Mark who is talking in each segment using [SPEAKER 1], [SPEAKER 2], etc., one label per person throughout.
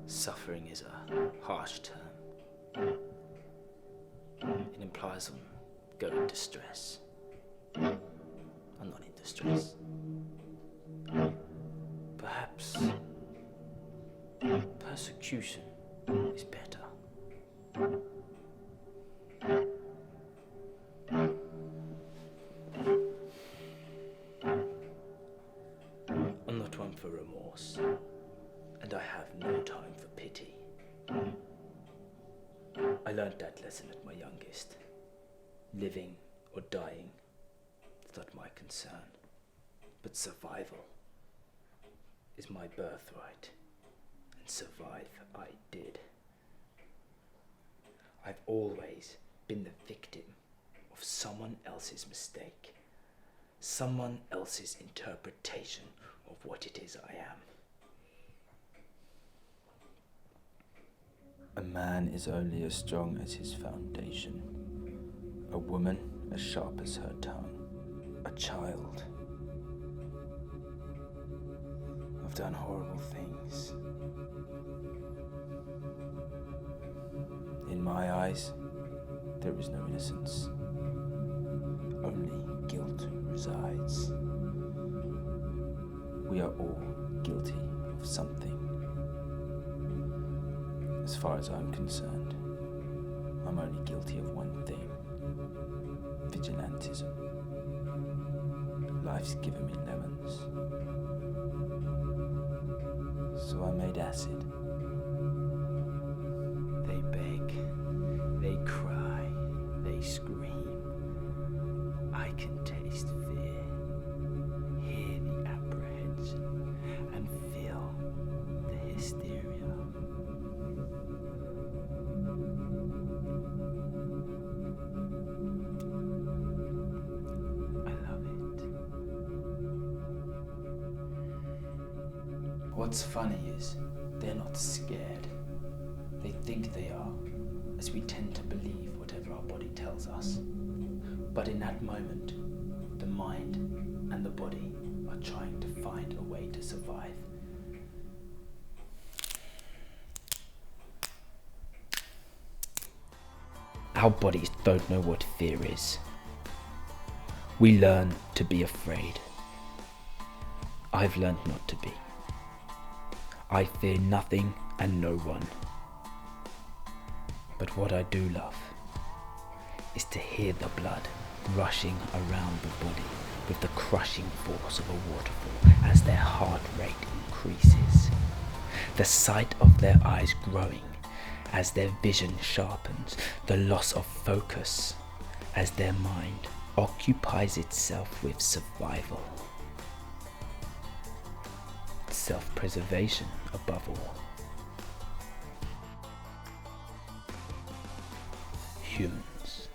[SPEAKER 1] Suffering is a harsh term. It implies I'm going to stress. I'm not in distress. Perhaps persecution is better. I'm not one for remorse, and I have no time for pity. I learned that lesson at my youngest. Living or dying is not my concern, but survival is my birthright, and survive I did. I've always been the victim of someone else's mistake, someone else's interpretation of what it is I am. A man is only as strong as his foundation, a woman as sharp as her tongue, a child. I've done horrible things. In my eyes, there is no innocence. Only guilt resides. We are all guilty of something. As far as I'm concerned, I'm only guilty of one thing: vigilantism. Life's given me lemons, so I made acid. They beg, they cry, they scream. I can taste fear, hear the apprehension, and feel the hysteria. What's funny is they're not scared. They think they are, as we tend to believe whatever our body tells us. But in that moment, the mind and the body are trying to find a way to survive. Our bodies don't know what fear is. We learn to be afraid. I've learned not to be. I fear nothing and no one. But what I do love is to hear the blood rushing around the body with the crushing force of a waterfall as their heart rate increases. The sight of their eyes growing as their vision sharpens, the loss of focus as their mind occupies itself with survival. Self-preservation above all. Humans.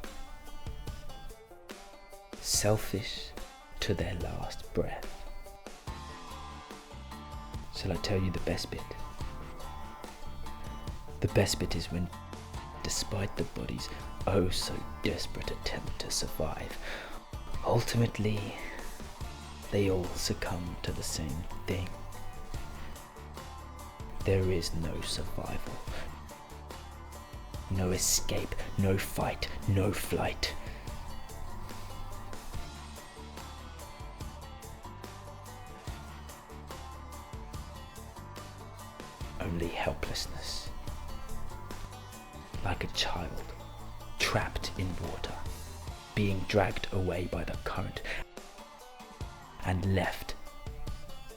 [SPEAKER 1] Selfish to their last breath. Shall I tell you the best bit? The best bit is when, despite the body's oh so desperate attempt to survive, ultimately they all succumb to the same thing. There is no survival, no escape, no fight, no flight. Only helplessness, like a child trapped in water, being dragged away by the current and left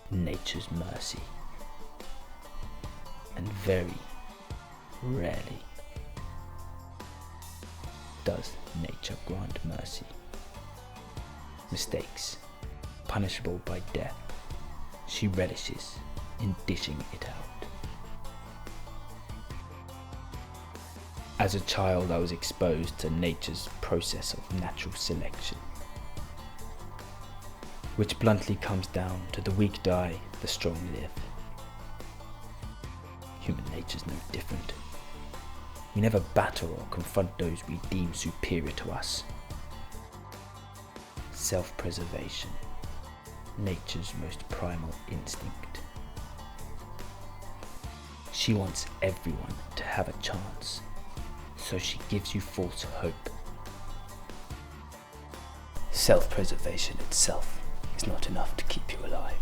[SPEAKER 1] nature's mercy. And very rarely does nature grant mercy. Mistakes, punishable by death, she relishes in dishing it out. As a child, I was exposed to nature's process of natural selection, which bluntly comes down to the weak die, the strong live. Human nature's no different. We never batter or confront those we deem superior to us. Self-preservation, nature's most primal instinct. She wants everyone to have a chance, so she gives you false hope. Self-preservation itself is not enough to keep you alive.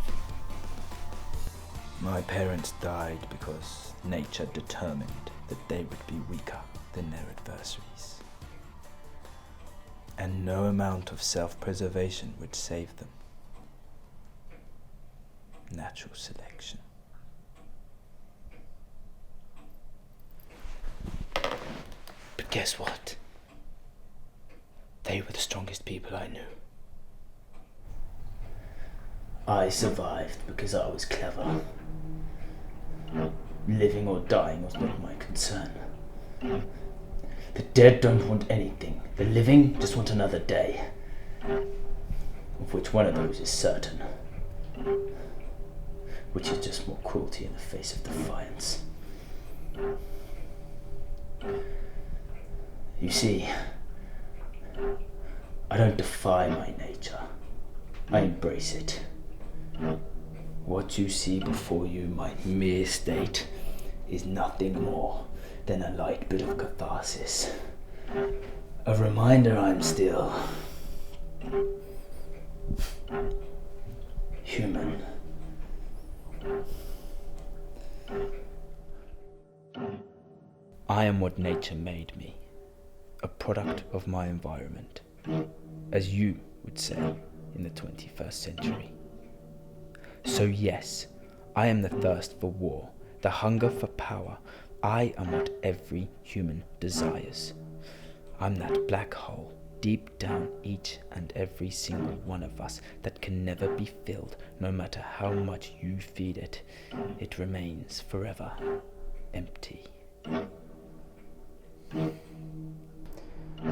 [SPEAKER 1] My parents died because nature determined that they would be weaker than their adversaries. And no amount of self-preservation would save them. Natural selection. But guess what? They were the strongest people I knew. I survived because I was clever. Living or dying was not my concern. The dead don't want anything. The living just want another day. Of which one of those is certain. Which is just more cruelty in the face of defiance. You see, I don't defy my nature. I embrace it. What you see before you, my mere state, is nothing more than a light bit of catharsis. A reminder I'm still human. I am what nature made me, a product of my environment, as you would say in the 21st century. So yes, I am the thirst for war, the hunger for power. I am what every human desires. I'm that black hole deep down each and every single one of us that can never be filled, no matter how much you feed it. It remains forever empty.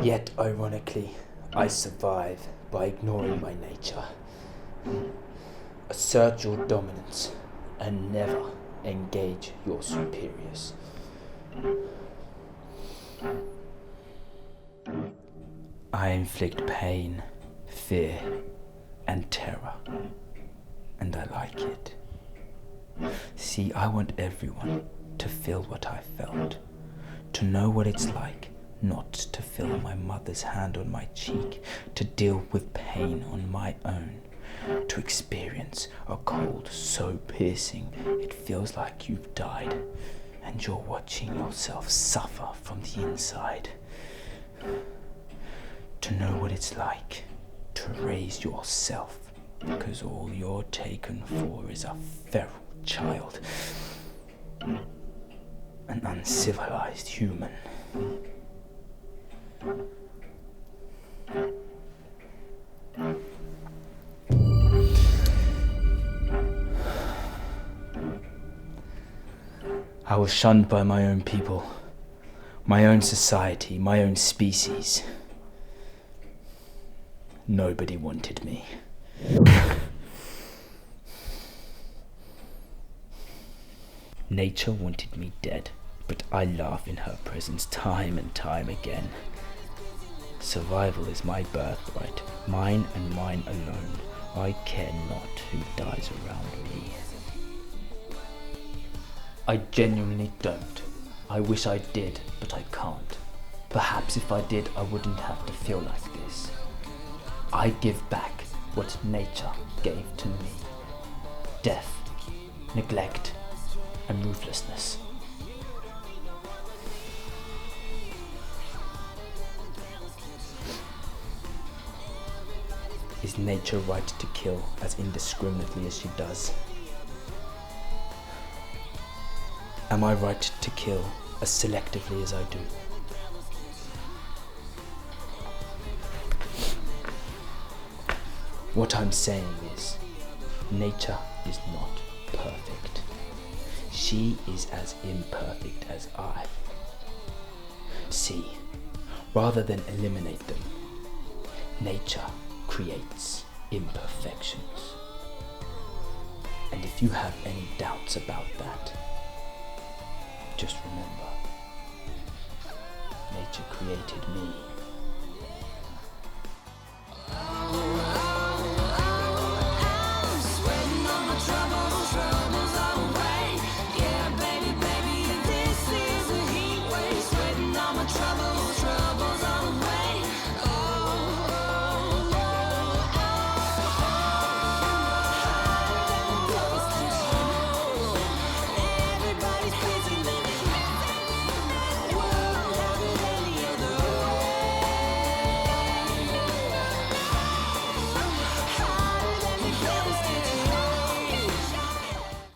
[SPEAKER 1] Yet, ironically, I survive by ignoring my nature. Assert your dominance and never engage your superiors. I inflict pain, fear, and terror, and I like it. See, I want everyone to feel what I felt, to know what it's like not to feel my mother's hand on my cheek, to deal with pain on my own, to experience a cold so piercing it feels like you've died and you're watching yourself suffer from the inside. To know what it's like to raise yourself because all you're taken for is a feral child, an uncivilized human. I was shunned by my own people, my own society, my own species. Nobody wanted me. Nature wanted me dead, but I laugh in her presence time and time again. Survival is my birthright, mine and mine alone. I care not who dies around me. I genuinely don't. I wish I did, but I can't. Perhaps if I did, I wouldn't have to feel like this. I give back what nature gave to me. Death, neglect, and ruthlessness. Is nature right to kill as indiscriminately as she does? Am I right to kill as selectively as I do? What I'm saying is, nature is not perfect. She is as imperfect as I. See, rather than eliminate them, nature creates imperfections. And if you have any doubts about that, Just remember, nature created me